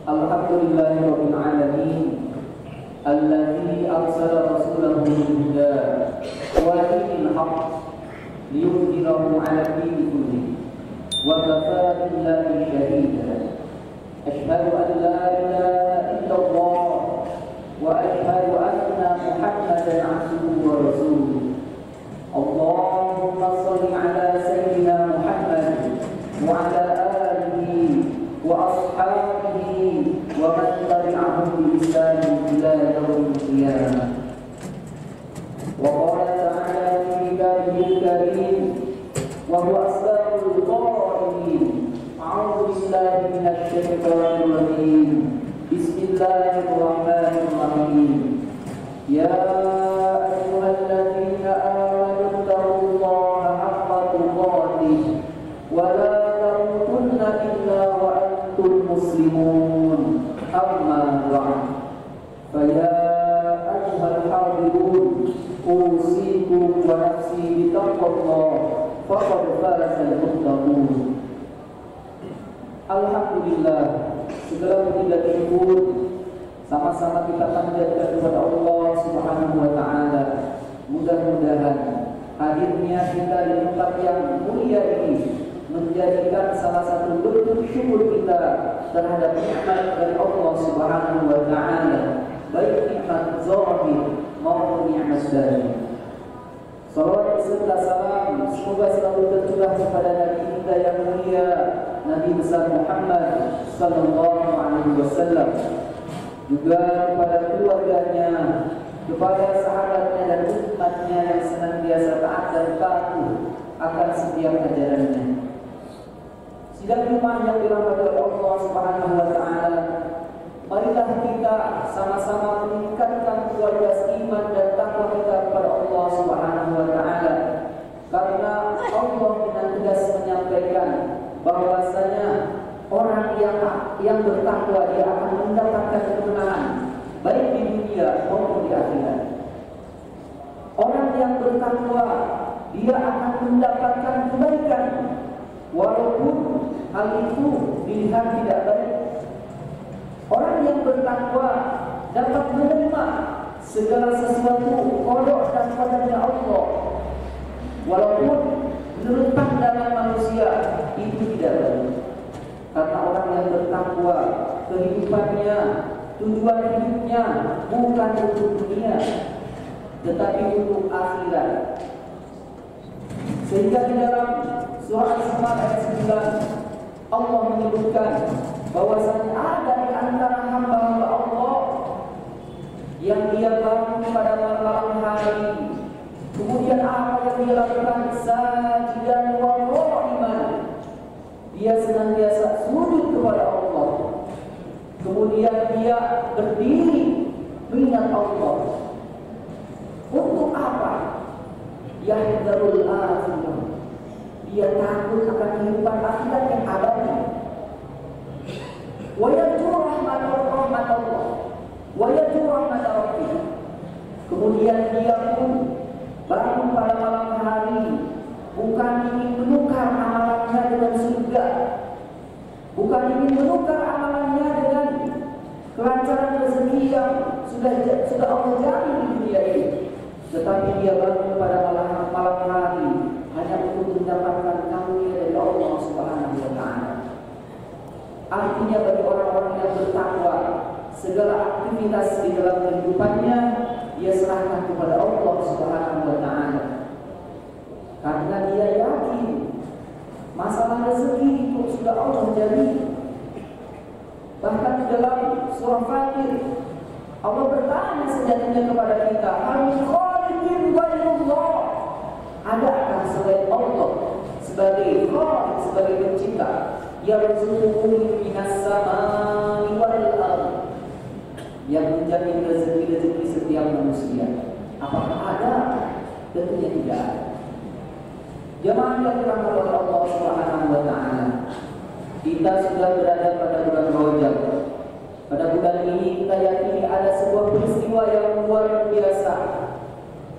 Alhamdulillahirabbil alamin alladzi arsala rasulahu bil huda wa dinil haqq liyudhhirahu 'ala dini kullihi wa kafaa billahi shahida. Asyhadu an la ilaha illallah wa asyhadu anna Muhammadan 'abduhu wa rasuluh. Allahumma shalli 'ala sayyidina Muhammad wa 'ala alihi wa ashabihi wa man tabi'ahum bi ihsan ila yaumil qiyamah. Wa qala ta'ala fi kitabihil karim wa huwa asdaqul qa'ilin. A'udzu billahi minasy syaithanir rajim. Bismillahirrahmanirrahim. Ya ayyuhalladzina amanu taqullaha haqqa tuqatih wa la tamutunna illa wa antum muslimun. Amma ba'd. Fa ya ayyuhal hadirun usikum wa nafsi bittaqwallah faqad fazal muttaqun. Alhamdulillah, segala puji dan syukur sama-sama kita panjatkan kepada Allah Subhanahu wa taala. Mudah-mudahan hadirnya kita di tempat yang mulia ini menjadikan salah satu bentuk syukur kita terhadap nikmat dari Allah Subhanahu wa taala, baik nikmat zahir maupun nikmat batin. Salawat serta salam semoga selalu tercurah kepada Nabi kita yang mulia, Nabi besar Muhammad sallallahu alaihi wasallam, juga kepada keluarganya, kepada sahabatnya dan umatnya yang senantiasa taat dan patuh akan setiap ajarannya. Sidang Jumat yang dirahmati oleh Allah Subhanahu wa taala, marilah kita sama-sama meningkatkan kualitas iman dan takwa kita kepada Allah Subhanahu wa taala. Karena Allah dengan tegas menyampaikan bahwasanya orang yang bertakwa dia akan mendapatkan kemenangan baik di dunia maupun di akhirat. Orang yang bertakwa dia akan mendapatkan kebaikan walaupun hal itu dilihat tidak baik. Orang yang bertakwa dapat menerima segala sesuatu qada dan qadarnya Allah, walaupun menurut pandangan manusia itu tidak baik. Karena orang yang bertakwa kehidupannya, tujuan hidupnya bukan untuk dunia, tetapi untuk akhirat. Sehingga di dalam surah Al-Zumar ayat 9 Allah menyebutkan bahwasanya ada di antara hamba-hamba Allah yang dia bangun pada malam hari, kemudian apa yang dia lakukan? Sajidan wa qa'iman, dia senantiasa sujud kepada Allah, kemudian dia berdiri mengingat Allah. Untuk apa? Yahdharul akhirah, dia takut akan kehidupan akhirat yang abadi. Wa yarju rahmatullah wa yarju rahmat rabbih, kemudian dia pun bangun pada malam hari bukan ingin menukar amalannya dengan surga, bukan ingin menukar amalannya dengan kelancaran rezeki yang sudah Allah jamin di dunia ini, tetapi dia bangun pada malam hari hanya untuk mendapatkan karunia dari Allah Subhanahu wa taala. Artinya bagi orang-orang yang bertakwa, segala aktivitas di dalam kehidupannya dia serahkan kepada Allah Subhanahu wa taala. Karena dia yakin masalah rezeki itu sudah Allah jadi. Bahkan di dalam surah Fatir Allah bertanya sejatinya kepada kita, hal khaliqin ghairullah, adakah selain Allah sebagai khaliq, sebagai pencipta, yarzuquhu minas samai wal ardh, yang menjamin rezeki-rezeki setiap manusia? Apakah ada? Tentunya tidak ada. Jemaah yang dirahmati oleh Allah Subhanahu wa taala, kita sudah berada pada bulan Rajab. Pada bulan ini kita yakini ada sebuah peristiwa yang luar biasa,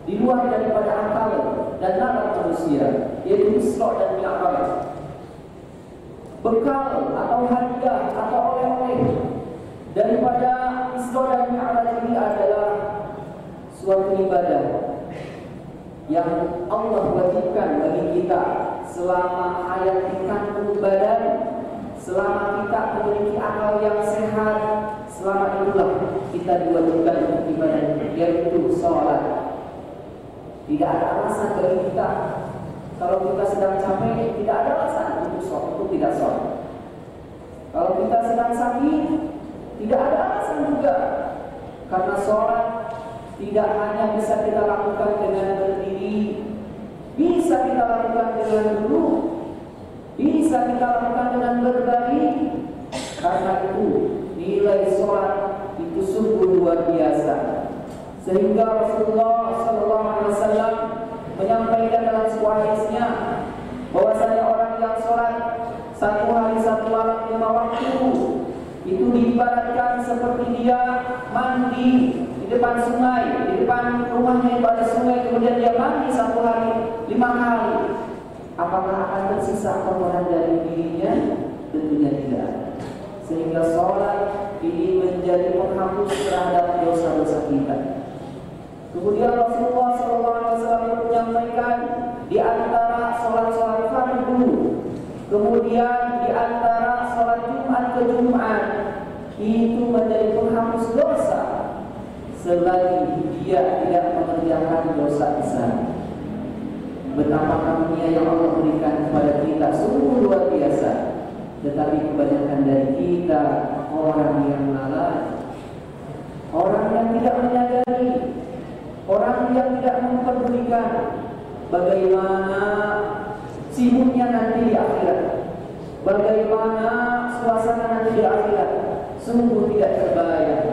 di luar daripada akal dan nalar manusia, yaitu Isra dan Mi'raj. Bekal atau hadiah atau oleh-oleh Isra dan Mi'raj ini adalah suatu ibadah yang Allah wajibkan bagi kita selama hayat di kandung badan, selama kita memiliki akal yang sehat, selama itulah kita diwajibkan untuk ibadah, yaitu sholat. Tidak ada alasan bagi kita kalau kita sedang capek, tidak ada alasan untuk sholat, untuk tidak sholat. Kalau kita sedang sakit, tidak ada alasan juga, karena sholat tidak hanya bisa kita lakukan dengan berdiri, bisa kita lakukan dengan duduk, bisa kita lakukan dengan berbaring. Karena itu nilai sholat itu sungguh luar biasa, sehingga Rasulullah SAW menyampaikan dalam sebuah hadisnya bahwasanya orang yang sholat 1 hari 1 malam 5 waktu itu diibaratkan seperti dia mandi di depan sungai, di depan rumahnya itu ada sungai, kemudian dia mandi 1 hari 5 kali. Apakah akan tersisa kotoran dari dirinya? Tentunya tidak. Sehingga sholat ini menjadi penghapus terhadap dosa-dosa kita. Kemudian Rasulullah SAW menyampaikan di antara sholat-sholat fardu, kemudian di antara sholat Jumat ke Jumat itu menjadi penghapus dosa selagi dia tidak mengerjakan dosa besar. Betapa karunia yang Allah berikan kepada kita sungguh luar biasa. Tetapi kebanyakan dari kita orang yang lalai, orang yang tidak menyadari, orang yang tidak memperdulikan bagaimana sibuknya nanti di akhirat, bagaimana suasana nanti di akhirat, sungguh tidak terbayang.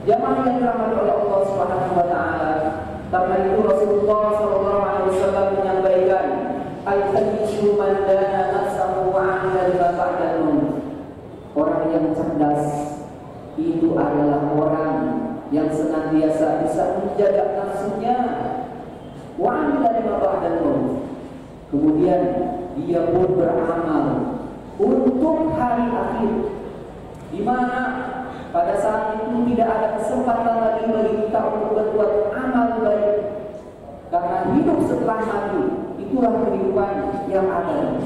Jamaah yang dirahmati oleh Allah Subhanahu wa taala, karena itu Rasulullah SAW menyampaikan, al-hayyu man dana nafsahu wa 'amila lima ba'dal maut. Orang yang cerdas itu adalah orang yang senantiasa bisa menjaga nafsunya, wa 'amila lima ba'dal maut. Kemudian dia pun beramal untuk hari akhir, di mana pada saat itu tidak ada kesempatan lagi bagi kita untuk berbuat amal baik, karena hidup setelah mati itulah kehidupan yang ada,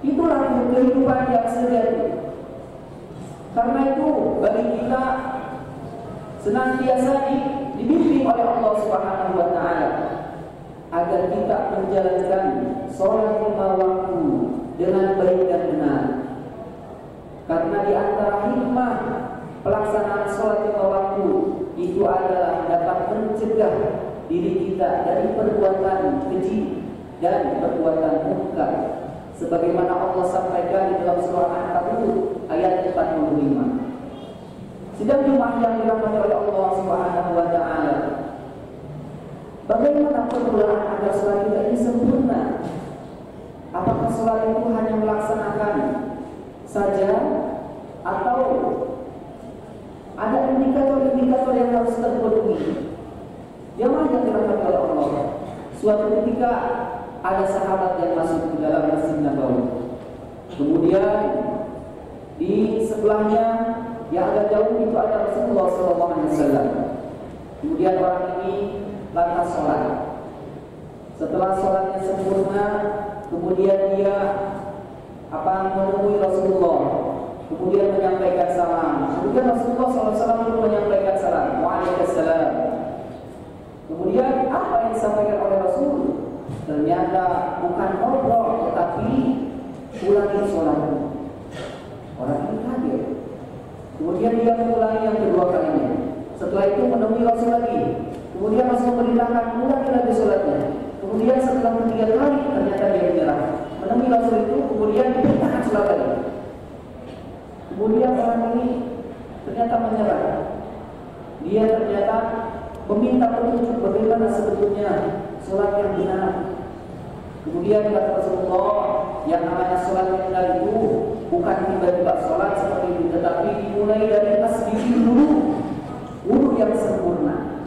itulah kehidupan yang sejati. Karena itu bagi kita senantiasa dibimbing oleh Allah Subhanahu wa taala agar kita menjalankan sholat 5 waktu dengan baik dan benar. Karena di antara hikmah pelaksanaan sholat 5 waktu itu adalah dapat mencegah diri kita dari perbuatan keji dan perbuatan munkar, sebagaimana Allah sampaikan di dalam surah Al-Ankabut ayat 45. Sidang Jumat yang dirahmati oleh Allah Subhanahu wa taala, bagaimana permulaan agar sholat kita ini sempurna? Apakah sholat itu hanya melaksanakan saja, atau ada indikator-indikator yang harus terpenuhi? Jamaah yang dirahmati oleh Allah, suatu ketika ada sahabat yang masuk ke dalam Masjid Nabawi. Kemudian di sebelahnya yang agak jauh itu ada Rasulullah SAW. Kemudian orang ini lantas sholat. Setelah sholatnya sempurna, kemudian dia menemui Rasulullah, kemudian menyampaikan salam. Kemudian Rasulullah SAW pun menyampaikan salam, waalaikumsalam. Kemudian apa yang disampaikan oleh Rasul? Ternyata bukan ngobrol, tetapi ulangi sholatmu. Orang ini kaget. Kemudian dia mengulangi yang kedua kalinya. Setelah itu menemui Rasul lagi. Kemudian Rasul memerintahkan ulangi lagi sholatnya. Kemudian setelah ketiga kali ternyata dia menyerah. Menemui Rasul itu, kemudian diperintahkan sholat lagi. Kemudian orang ini ternyata menyerah. Dia ternyata meminta petunjuk bagaimana sebetulnya sholat yang benar. Kemudian kata Rasulullah, yang namanya sholat yang benar itu bukan tiba-tiba sholat seperti itu, tetapi dimulai dari tasbih dulu, wudu yang sempurna.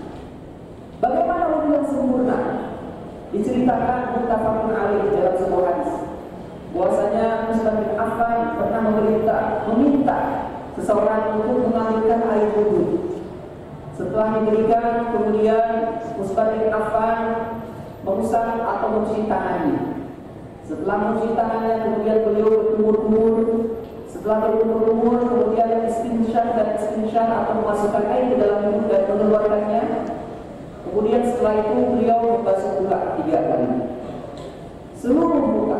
Bagaimana wudu yang sempurna? Diceritakan muttafaqun alaih dalam sebuah hadis, bahwasanya Utsman bin Affan pernah meminta seseorang untuk mengambilkan air wudu. Setelah diberikan, kemudian Utsman bin Affan mengusap atau mencuci tangannya. Setelah mencuci tangannya, kemudian beliau berkumur-kumur. Setelah berkumur-kumur, kemudian istinsyaq atau memasukkan air ke dalam mulut dan mengeluarkannya. Kemudian setelah itu beliau membasuh muka 3 kali, seluruh muka.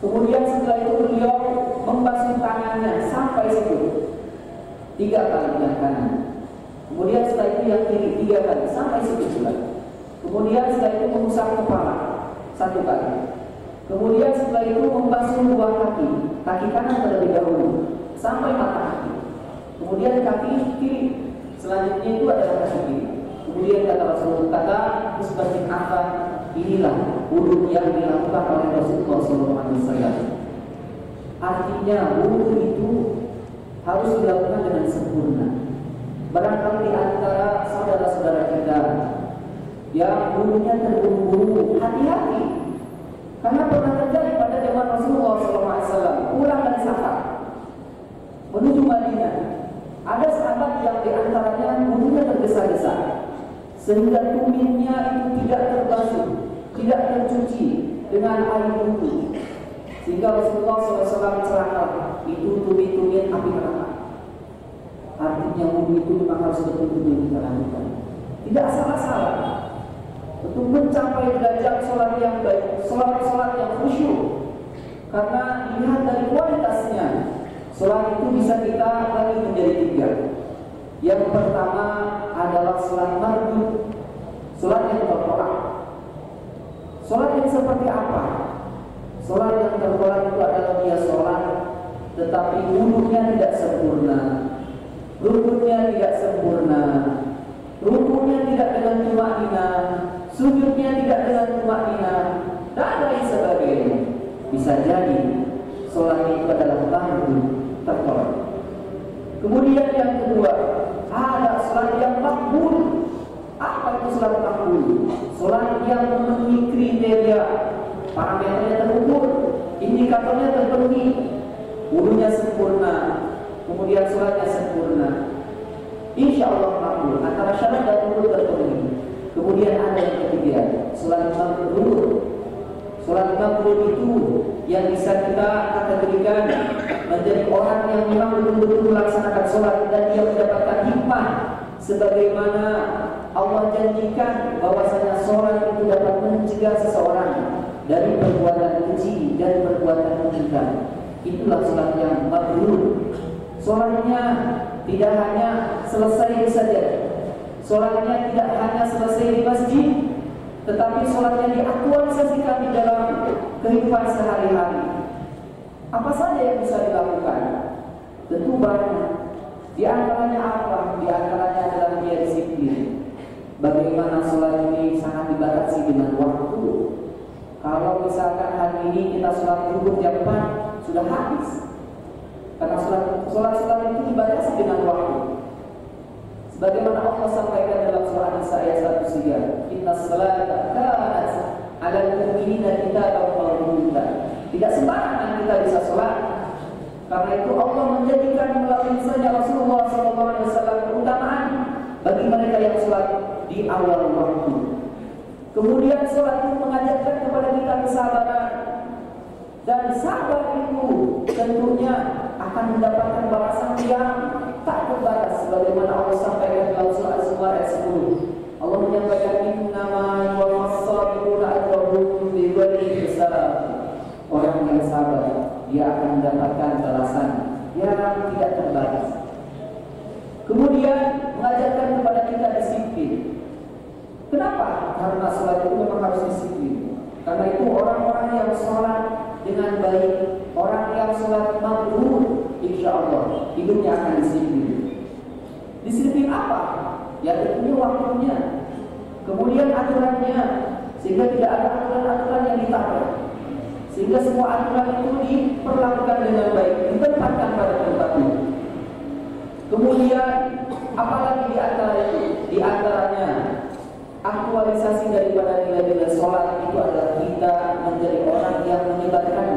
Kemudian setelah itu beliau membasuh tangannya sampai situ 3 kali dengan kanan. Kemudian setelah itu yang kiri 3 kali sampai situ juga. Kemudian setelah itu mengusap kepala 1 kali. Kemudian setelah itu membasuh dua kaki kanan terlebih dahulu sampai mata kaki. Kemudian kaki kiri, selanjutnya itu adalah kaki kiri. Kemudian kata Rasulullah, kata Utsman bin Affan, inilah wudu yang dilakukan oleh Rasulullah SAW. Artinya wudu itu harus dilakukan dengan sempurna. Barangkali di antara saudara-saudara kita yang wudunya terburu-buru, hati-hati. Karena pernah terjadi pada zaman Rasulullah SAW, pulang dari Safar menuju Madinah, ada sahabat yang diantaranya wudunya tergesa-gesa, sehingga tumitnya itu tidak terbasuh, tidak tercuci dengan air wudu, sehingga Rasulullah SAW celaka, itu tumit-tumit api neraka. Artinya wudu itu memang harus betul-betul kita lakukan, tidak salah-salah. Untuk mencapai derajat sholat yang baik, sholat yang khusyuk. Karena dilihat dari kualitasnya, sholat itu bisa kita bagi menjadi 3. Yang pertama adalah sholat mardud, sholat yang tertolak. Sholat yang seperti apa? Sholat yang tertolak itu adalah dia sholat, tetapi wudunya tidak sempurna, rukunnya tidak sempurna, rukunnya tidak dengan tumakninah, sujudnya tidak dengan tumakninah, dan lain sebagainya. Bisa jadi sholat itu adalah mardud, tertolak. Kemudian yang kedua, ada sholat yang makbul. Apa itu sholat makbul? Sholat yang memenuhi kriteria, parameternya terukur, indikatornya terpenuhi, wudunya sempurna, kemudian sholatnya sempurna, insya Allah makbul. Antara syarat dan ukur terpenuhi. Kemudian ada yang ketiga, sholat makbul. Sholat makbul itu yang bisa kita kategorikan menjadi orang yang memang betul-betul melaksanakan sholat dan dia mendapatkan hikmah sebagaimana Allah janjikan bahwasanya sholat itu dapat mencegah seseorang dari perbuatan keji dan perbuatan mungkar. Itulah sholat yang makbul. Sholatnya tidak hanya selesai saja, sholatnya tidak hanya selesai di masjid, tetapi sholatnya diaktualisasikan di dalam kehidupan sehari-hari. Apa saja yang bisa dilakukan? Tentu banyak. Di antaranya apa? Di antaranya adalah dia disiplin. Bagaimana sholat ini sangat dibatasi dengan waktu. Kalau misalkan hari ini kita sholat zuhur jam 4 sudah habis. Karena sholat itu dibatasi dengan waktu. Sebagaimana Allah sampaikan dalam surah An-Nisa ayat 103, Inna sholata kanat 'alal mu'minina kitaban mawquta. Tidak sembarangan kita bisa sholat. Karena itu Allah menjadikan melalui lisannya Rasulullah SAW keutamaan bagi mereka yang sholat di awal waktu. Kemudian sholat itu mengajarkan kepada kita kesabaran, dan sabar itu tentunya akan mendapatkan balasan yang tak terbatas sebagaimana Allah sampaikan dalam surah Az-Zumar ayat 10. Allah menyampaikan innama yuwaffas sabiruna ajrahum bighairi hisab. Orang yang sabar dia akan mendapatkan balasan yang tidak terbatas. Kemudian mengajarkan kepada kita disiplin. Kenapa? Karena sholat itu memang harus disiplin. Karena itu orang-orang yang sholat dengan baik, orang yang sholat makbul, insya Allah hidupnya akan disiplin. Disiplin apa? Ya tentunya waktunya, kemudian aturannya, sehingga tidak ada aturan-aturan yang ditabrak, sehingga semua aturan itu diperlakukan dengan baik, ditempatkan pada tempatnya. Kemudian apalagi di antara itu? Di antaranya aktualisasi daripada nilai-nilai sholat itu adalah kita menjadi orang yang menyebarkan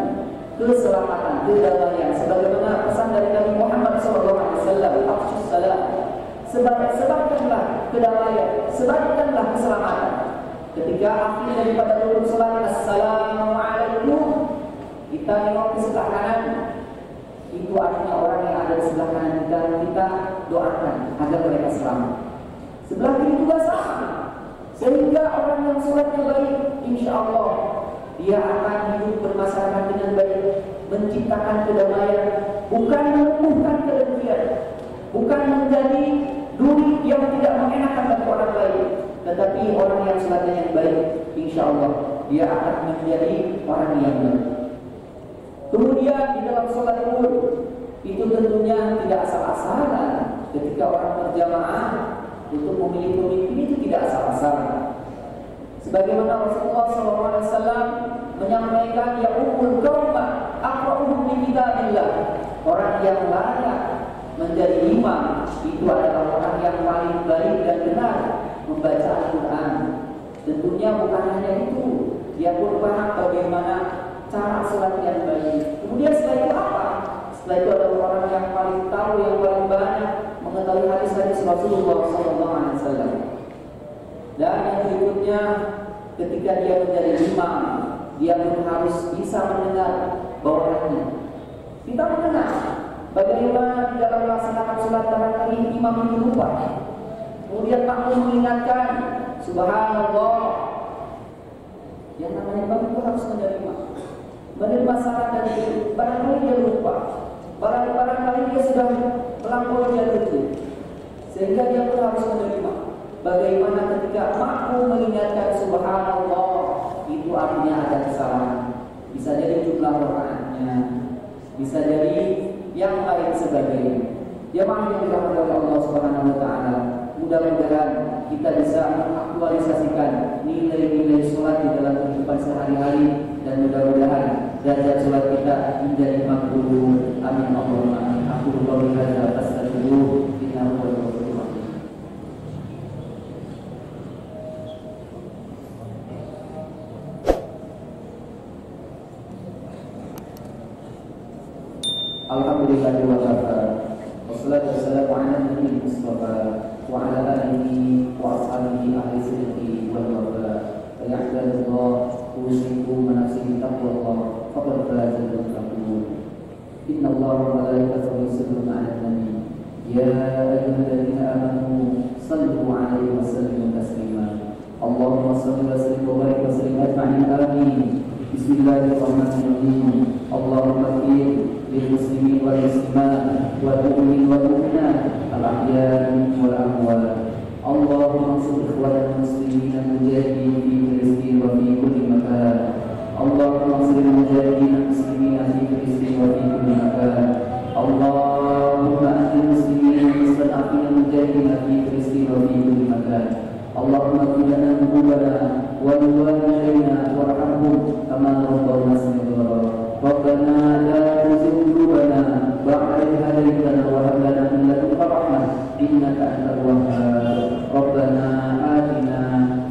keselamatan, kedamaian, sebagaimana pesan dari Nabi Muhammad SAW, afshus salam, sebarkanlah kedamaian, sebarkanlah keselamatan. Ketika akhir daripada rukun salat assalamualaikum, kita nengok ke sebelah kanan, itu artinya orang yang ada di sebelah kanan kita doakan agar mereka selamat. Sebelah kiri juga sama, sehingga orang yang salatnya baik, insya Allah dia akan hidup bermasyarakat dengan baik, menciptakan kedamaian, bukan menumbuhkan kebencian, bukan menjadi duri yang tidak mengenakan bagi orang lain, tetapi orang yang salatnya yang baik, insya Allah dia akan menjadi orang yang baik. Kemudian di dalam salat pun itu tentunya tidak asal-asalan. Ketika orang berjamaah untuk memilih pemimpin itu tidak asal-asalan. Sebagaimana Rasulullah SAW menyampaikan, ya ummul qauma aqra'uhum bi kitabillah. Orang yang layak menjadi imam itu adalah orang yang paling baik dan benar membaca Al-Quran. Tentunya bukan hanya itu, dia pun paham bagaimana cara salat yang baik. Kemudian setelah itu apa? Setelah itu adalah orang yang paling tahu, yang paling banyak mengetahui hadis-hadis Rasulullah SAW. Dan yang berikutnya, ketika dia menjadi imam, dia pun harus bisa mendengar bawahannya. Kita mendengar bagaimana di dalam melaksanakan salat barangkali imam itu lupa. Kemudian makmum mengingatkan, subhanallah. Yang namanya imam itu harus menerima saran dan barangkali dia lupa, barangkali dia sudah melampaui jalur itu, sehingga dia pun harus menerima. Bagaimana ketika makmum mengingatkan subhanallah, itu artinya ada kesalahan. Bisa jadi jumlah rakaatnya, bisa jadi yang lain sebagainya. Jemaah yang dirahmati oleh Allah Subhanahu wa taala, mudah-mudahan kita bisa mengaktualisasikan nilai-nilai salat di dalam kehidupan sehari-hari, dan mudah-mudahan derajat salat kita menjadi makbul. Amin Allahumma amin. Aku berdoa kepada astaghfirullah innahu huwal ghafurur rahim. Alhamdulillah wa kafa. Wassalatu wassalamu ala nabiyil mustafa wa ala alihi wa ashabihi ahli sidqi wal wafa. Ya'lamu usikum manasihi taqwallah faqad faza al-muttaqun. Inna Allaha wa malaikatahu yusalluna 'alan nabi ya ayyuhalladzina amanu sallu 'alaihi wa sallimu taslima. Allahumma shalli wa sallim wa barik wa sallim ajma'in. Amin. Bismillahirrahmanirrahim. Allahumma ighfir lil muslimin wal muslimat wal mu'minin wal mu'minat al-ahya'i wal amwat. Allahumma ansur ikhwanal muslimin al-mujahidin fi Filistin wa fi kulli makan. Allahumma ansur al-mujahidin al-muslimin fi Filistin wa fi kulli makan. Allahumma anzil muslimin al-mustad'afin al-mujahidin fi Filistin wa fi kulli makan. Allahumma ighfir lana dhunubana wa liwalidayna warhamhum kama rabbawna saghira. Rabbana la tuzigh qulubana ba'da idh hadaytana wa hab lana min ladunka rahmah innaka antal wahhab. Rabbana atina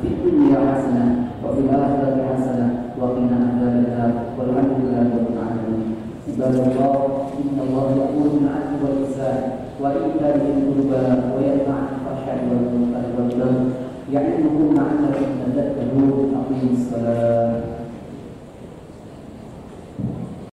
fid dunya hasanah wa fil akhirati hasanah wa qina adzabannar. Walhamdulillahi rabbil alamin. Subhanallah, innallaha ya'muru bil 'adli wal ihsan wa ita'i dzil qurba wa yanha 'anil fahsya'i wal munkari wal baghi ya'idukum la'allakum tadhakkarun. Aqimus shalah.